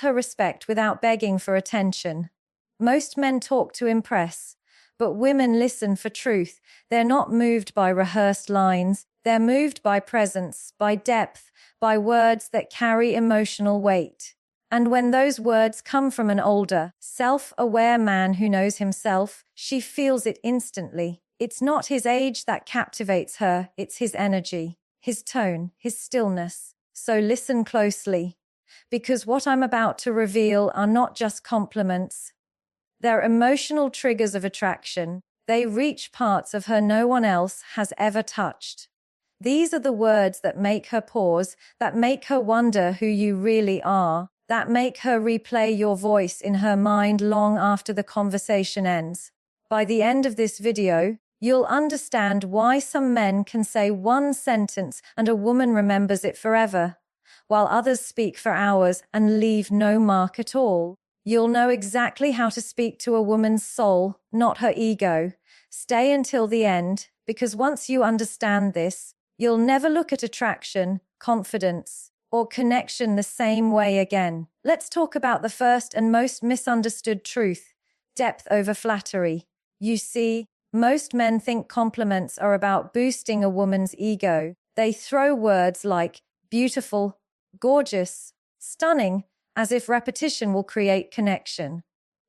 her respect without begging for attention. Most men talk to impress, but women listen for truth. They're not moved by rehearsed lines. They're moved by presence, by depth, by words that carry emotional weight. And when those words come from an older, self-aware man who knows himself, she feels it instantly. It's not his age that captivates her, it's his energy, his tone, his stillness. So listen closely, because what I'm about to reveal are not just compliments. They're emotional triggers of attraction. They reach parts of her no one else has ever touched. These are the words that make her pause, that make her wonder who you really are, that make her replay your voice in her mind long after the conversation ends. By the end of this video, you'll understand why some men can say one sentence and a woman remembers it forever, while others speak for hours and leave no mark at all. You'll know exactly how to speak to a woman's soul, not her ego. Stay until the end, because once you understand this, you'll never look at attraction, confidence, or connection the same way again. Let's talk about the first and most misunderstood truth: depth over flattery. You see, most men think compliments are about boosting a woman's ego. They throw words like beautiful, gorgeous, stunning, as if repetition will create connection.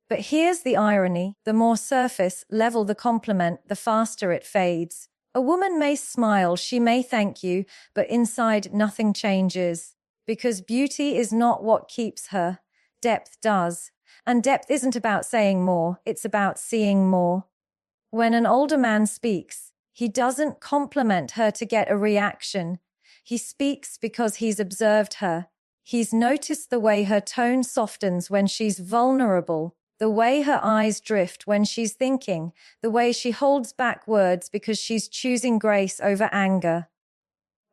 But here's the irony: the more surface level the compliment, the faster it fades. A woman may smile, she may thank you, but inside nothing changes. Because beauty is not what keeps her, depth does. And depth isn't about saying more, it's about seeing more. When an older man speaks, he doesn't compliment her to get a reaction. He speaks because he's observed her. He's noticed the way her tone softens when she's vulnerable, the way her eyes drift when she's thinking, the way she holds back words because she's choosing grace over anger.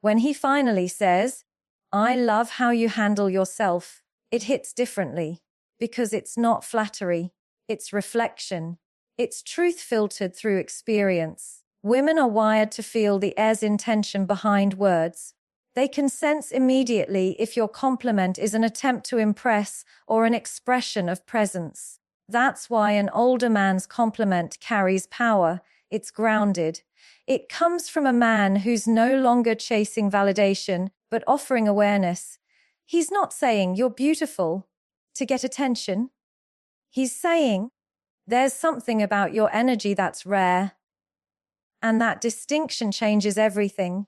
When he finally says, "I love how you handle yourself," it hits differently, because it's not flattery, it's reflection. It's truth filtered through experience. Women are wired to feel the air's intention behind words. They can sense immediately if your compliment is an attempt to impress or an expression of presence. That's why an older man's compliment carries power. It's grounded. It comes from a man who's no longer chasing validation, but offering awareness. He's not saying "you're beautiful" to get attention. He's saying, "There's something about your energy that's rare." And that distinction changes everything.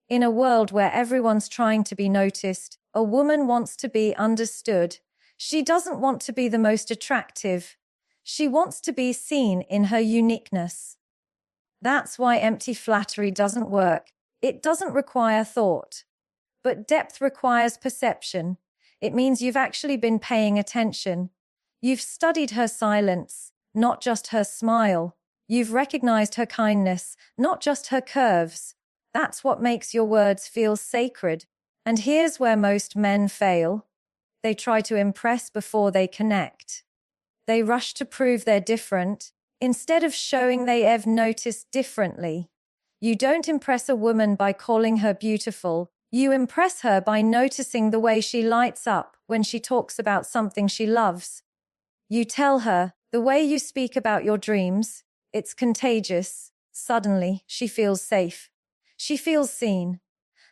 In a world where everyone's trying to be noticed, a woman wants to be understood. She doesn't want to be the most attractive. She wants to be seen in her uniqueness. That's why empty flattery doesn't work. It doesn't require thought. But depth requires perception. It means you've actually been paying attention. You've studied her silence, not just her smile. You've recognized her kindness, not just her curves. That's what makes your words feel sacred. And here's where most men fail. They try to impress before they connect. They rush to prove they're different, instead of showing they have noticed differently. You don't impress a woman by calling her beautiful. You impress her by noticing the way she lights up when she talks about something she loves. You tell her, the way you speak about your dreams, it's contagious. Suddenly, she feels safe. She feels seen.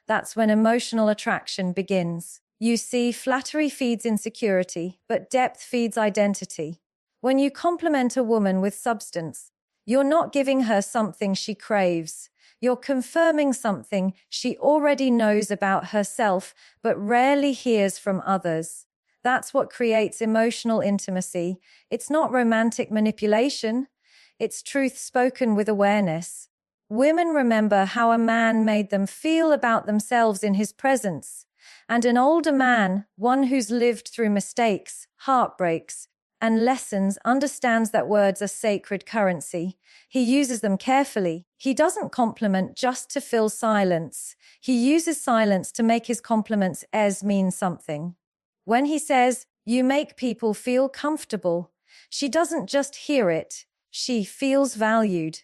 That's when emotional attraction begins. You see, flattery feeds insecurity, but depth feeds identity. When you compliment a woman with substance, you're not giving her something she craves. You're confirming something she already knows about herself, but rarely hears from others. That's what creates emotional intimacy. It's not romantic manipulation. It's truth spoken with awareness. Women remember how a man made them feel about themselves in his presence. And an older man, one who's lived through mistakes, heartbreaks, and lessons, understands that words are sacred currency. He uses them carefully. He doesn't compliment just to fill silence. He uses silence to make his compliments mean something. When he says, "You make people feel comfortable," she doesn't just hear it, she feels valued.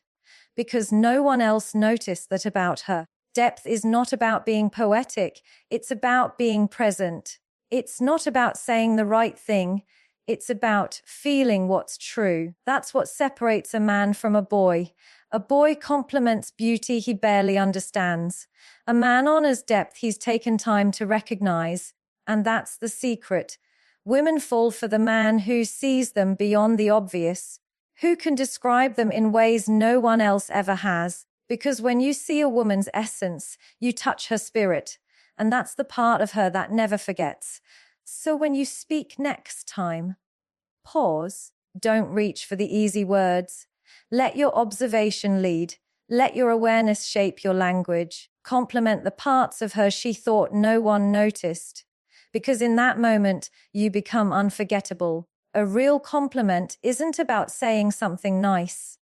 Because no one else noticed that about her. Depth is not about being poetic, it's about being present. It's not about saying the right thing. It's about feeling what's true. That's what separates a man from a boy. A boy compliments beauty he barely understands. A man honors depth he's taken time to recognize. And that's the secret. Women fall for the man who sees them beyond the obvious, who can describe them in ways no one else ever has. Because when you see a woman's essence, you touch her spirit. And that's the part of her that never forgets. So when you speak next time, pause. Don't reach for the easy words. Let your observation lead. Let your awareness shape your language. Compliment the parts of her she thought no one noticed. Because in that moment, you become unforgettable. A real compliment isn't about saying something nice.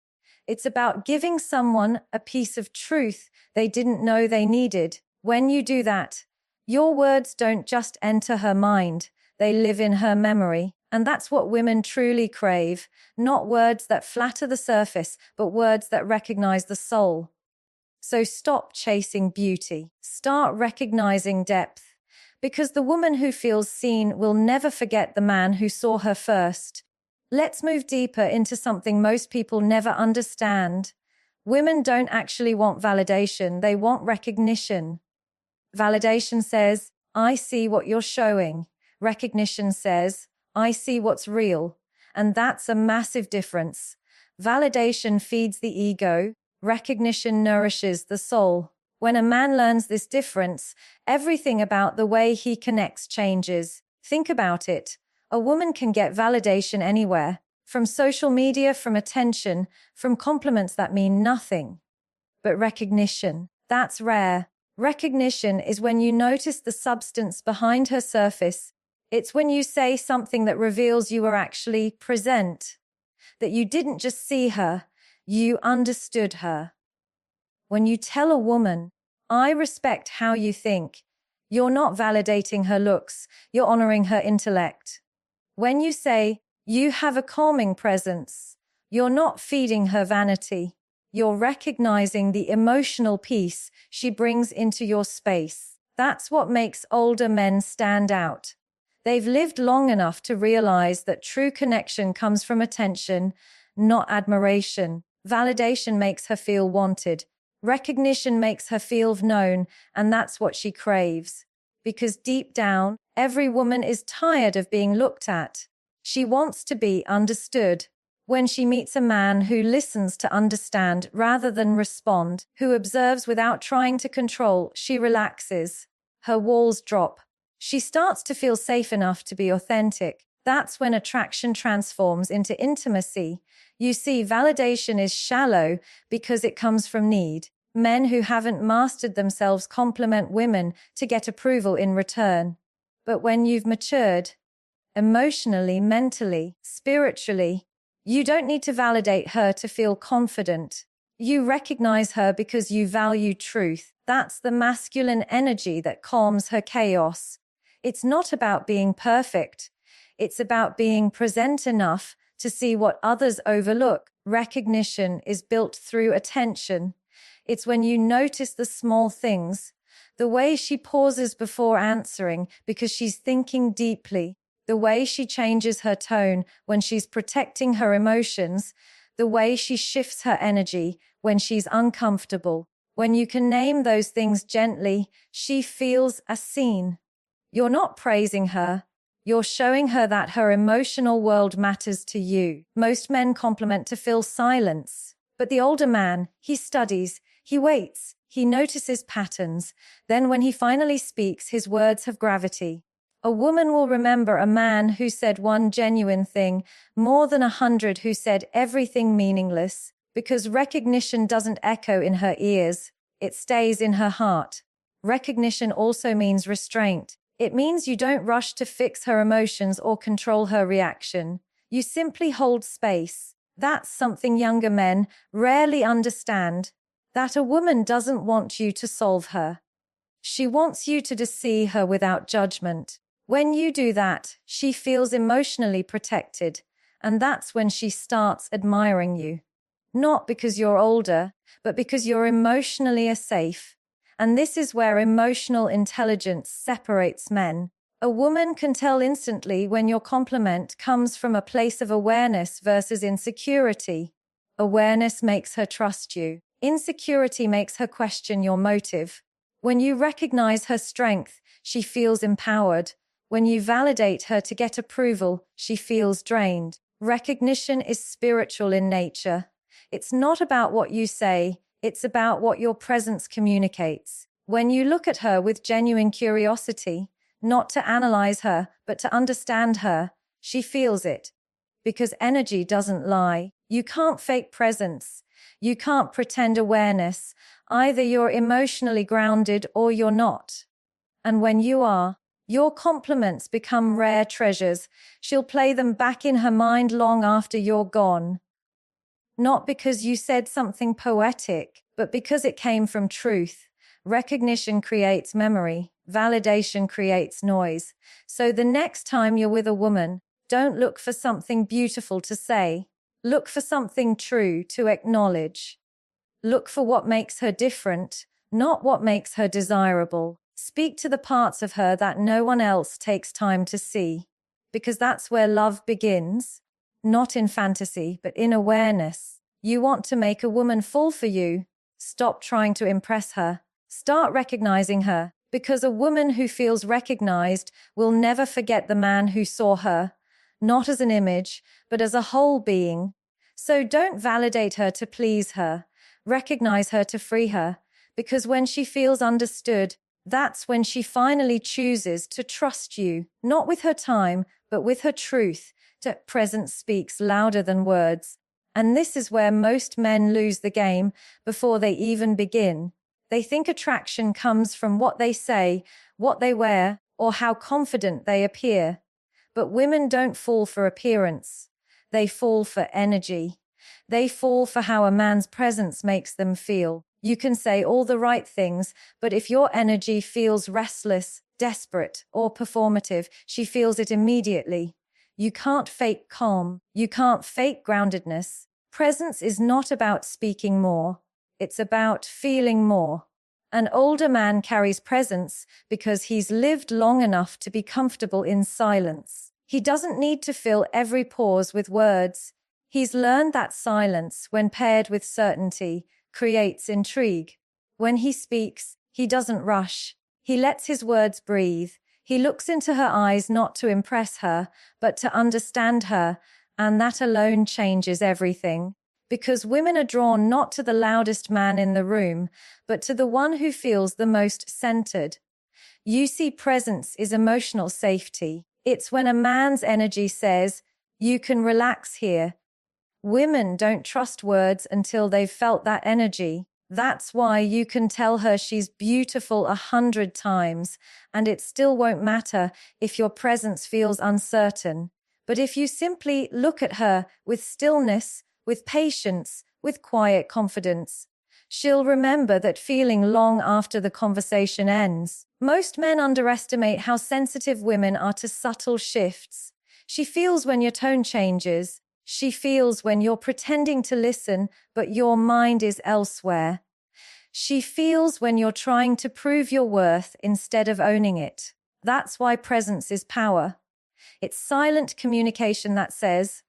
It's about giving someone a piece of truth they didn't know they needed. When you do that, your words don't just enter her mind, they live in her memory. And that's what women truly crave, not words that flatter the surface, but words that recognize the soul. So stop chasing beauty. Start recognizing depth. Because the woman who feels seen will never forget the man who saw her first. Let's move deeper into something most people never understand. Women don't actually want validation, they want recognition. Validation says, I see what you're showing. Recognition says, I see what's real. And that's a massive difference. Validation feeds the ego. Recognition nourishes the soul. When a man learns this difference, everything about the way he connects changes. Think about it. A woman can get validation anywhere, from social media, from attention, from compliments that mean nothing. But recognition, that's rare. Recognition is when you notice the substance behind her surface. It's when you say something that reveals you were actually present, that you didn't just see her, you understood her. When you tell a woman, I respect how you think, you're not validating her looks, you're honoring her intellect. When you say, you have a calming presence, you're not feeding her vanity. You're recognizing the emotional piece she brings into your space. That's what makes older men stand out. They've lived long enough to realize that true connection comes from attention, not admiration. Validation makes her feel wanted. Recognition makes her feel known, and that's what she craves. Because deep down, every woman is tired of being looked at. She wants to be understood. When she meets a man who listens to understand rather than respond, who observes without trying to control, she relaxes. Her walls drop. She starts to feel safe enough to be authentic. That's when attraction transforms into intimacy. You see, validation is shallow because it comes from need. Men who haven't mastered themselves compliment women to get approval in return. But when you've matured, emotionally, mentally, spiritually, you don't need to validate her to feel confident. You recognize her because you value truth. That's the masculine energy that calms her chaos. It's not about being perfect. It's about being present enough to see what others overlook. Recognition is built through attention. It's when you notice the small things, the way she pauses before answering because she's thinking deeply, the way she changes her tone when she's protecting her emotions, the way she shifts her energy when she's uncomfortable. When you can name those things gently, she feels seen. You're not praising her. You're showing her that her emotional world matters to you. Most men compliment to fill silence. But the older man, he studies, he waits, he notices patterns. Then when he finally speaks, his words have gravity. A woman will remember a man who said one genuine thing more than 100 who said everything meaningless, because recognition doesn't echo in her ears. It stays in her heart. Recognition also means restraint. It means you don't rush to fix her emotions or control her reaction. You simply hold space. That's something younger men rarely understand. That a woman doesn't want you to solve her. She wants you to see her without judgment. When you do that, she feels emotionally protected, and that's when she starts admiring you. Not because you're older, but because you're emotionally safe. And this is where emotional intelligence separates men. A woman can tell instantly when your compliment comes from a place of awareness versus insecurity. Awareness makes her trust you. Insecurity makes her question your motive. When you recognize her strength, she feels empowered. When you validate her to get approval, she feels drained. Recognition is spiritual in nature. It's not about what you say, it's about what your presence communicates. When you look at her with genuine curiosity, not to analyze her, but to understand her, she feels it. Because energy doesn't lie. You can't fake presence. You can't pretend awareness. Either you're emotionally grounded or you're not. And when you are, your compliments become rare treasures. She'll play them back in her mind long after you're gone. Not because you said something poetic, but because it came from truth. Recognition creates memory. Validation creates noise. So the next time you're with a woman, don't look for something beautiful to say. Look for something true to acknowledge. Look for what makes her different, not what makes her desirable. Speak to the parts of her that no one else takes time to see. Because that's where love begins. Not in fantasy, but in awareness. You want to make a woman fall for you. Stop trying to impress her. Start recognizing her. Because a woman who feels recognized will never forget the man who saw her, not as an image, but as a whole being. So don't validate her to please her. Recognize her to free her. Because when she feels understood, that's when she finally chooses to trust you, not with her time, but with her truth. That presence speaks louder than words. And this is where most men lose the game before they even begin. They think attraction comes from what they say, what they wear, or how confident they appear. But women don't fall for appearance. They fall for energy. They fall for how a man's presence makes them feel. You can say all the right things, but if your energy feels restless, desperate, or performative, she feels it immediately. You can't fake calm. You can't fake groundedness. Presence is not about speaking more. It's about feeling more. An older man carries presence because he's lived long enough to be comfortable in silence. He doesn't need to fill every pause with words. He's learned that silence, when paired with certainty, creates intrigue. When he speaks, he doesn't rush. He lets his words breathe. He looks into her eyes not to impress her, but to understand her, and that alone changes everything. Because women are drawn not to the loudest man in the room, but to the one who feels the most centered. You see, presence is emotional safety. It's when a man's energy says, "You can relax here." Women don't trust words until they've felt that energy. That's why you can tell her she's beautiful 100 times, and it still won't matter if your presence feels uncertain. But if you simply look at her with stillness, with patience, with quiet confidence, she'll remember that feeling long after the conversation ends. Most men underestimate how sensitive women are to subtle shifts. She feels when your tone changes. She feels when you're pretending to listen, but your mind is elsewhere. She feels when you're trying to prove your worth instead of owning it. That's why presence is power. It's silent communication that says,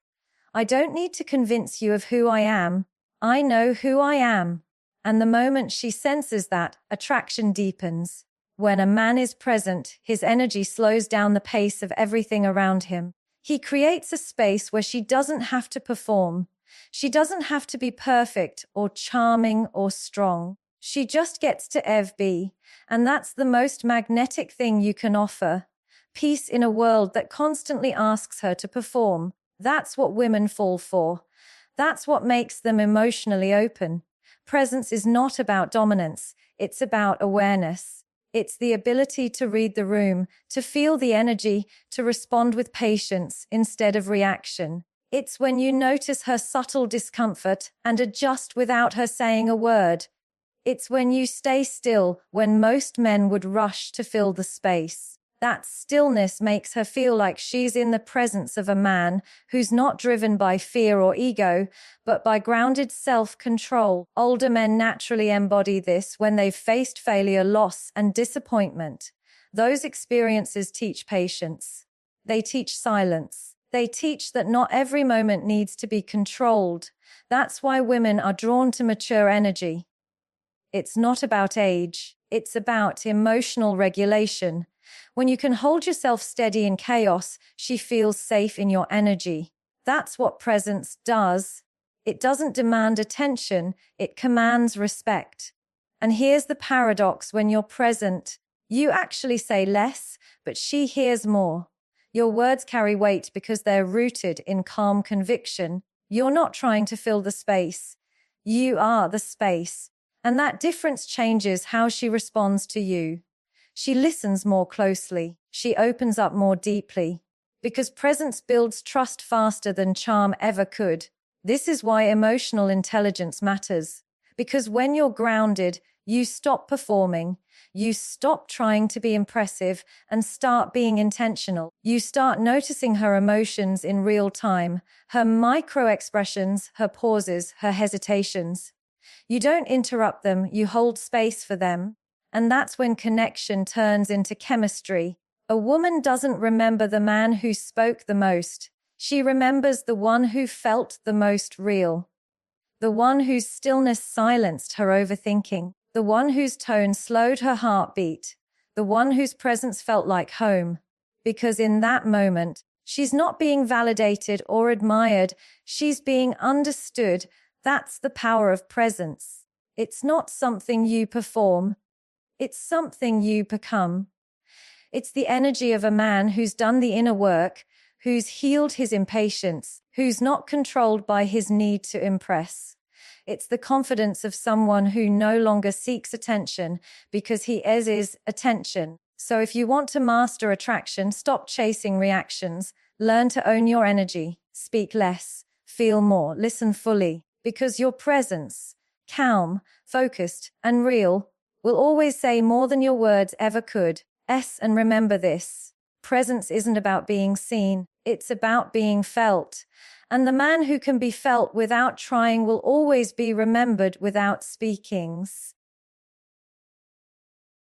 "I don't need to convince you of who I am. I know who I am." And the moment she senses that, attraction deepens. When a man is present, his energy slows down the pace of everything around him. He creates a space where she doesn't have to perform. She doesn't have to be perfect or charming or strong. She just gets to be. And that's the most magnetic thing you can offer. Peace in a world that constantly asks her to perform. That's what women fall for. That's what makes them emotionally open. Presence is not about dominance. It's about awareness. It's the ability to read the room, to feel the energy, to respond with patience instead of reaction. It's when you notice her subtle discomfort and adjust without her saying a word. It's when you stay still when most men would rush to fill the space. That stillness makes her feel like she's in the presence of a man who's not driven by fear or ego, but by grounded self-control. Older men naturally embody this when they've faced failure, loss, and disappointment. Those experiences teach patience. They teach silence. They teach that not every moment needs to be controlled. That's why women are drawn to mature energy. It's not about age. It's about emotional regulation. When you can hold yourself steady in chaos, she feels safe in your energy. That's what presence does. It doesn't demand attention, it commands respect. And here's the paradox: when you're present, you actually say less, but she hears more. Your words carry weight because they're rooted in calm conviction. You're not trying to fill the space. You are the space. And that difference changes how she responds to you. She listens more closely. She opens up more deeply. Because presence builds trust faster than charm ever could. This is why emotional intelligence matters. Because when you're grounded, you stop performing. You stop trying to be impressive and start being intentional. You start noticing her emotions in real time, her micro expressions, her pauses, her hesitations. You don't interrupt them, you hold space for them. And that's when connection turns into chemistry. A woman doesn't remember the man who spoke the most. She remembers the one who felt the most real. The one whose stillness silenced her overthinking. The one whose tone slowed her heartbeat. The one whose presence felt like home. Because in that moment, she's not being validated or admired, she's being understood. That's the power of presence. It's not something you perform. It's something you become. It's the energy of a man who's done the inner work, who's healed his impatience, who's not controlled by his need to impress. It's the confidence of someone who no longer seeks attention because he is attention. So if you want to master attraction, stop chasing reactions, learn to own your energy, speak less, feel more, listen fully, because your presence, calm, focused, and real, will always say more than your words ever could. And remember this: presence isn't about being seen, it's about being felt. And the man who can be felt without trying will always be remembered without speaking.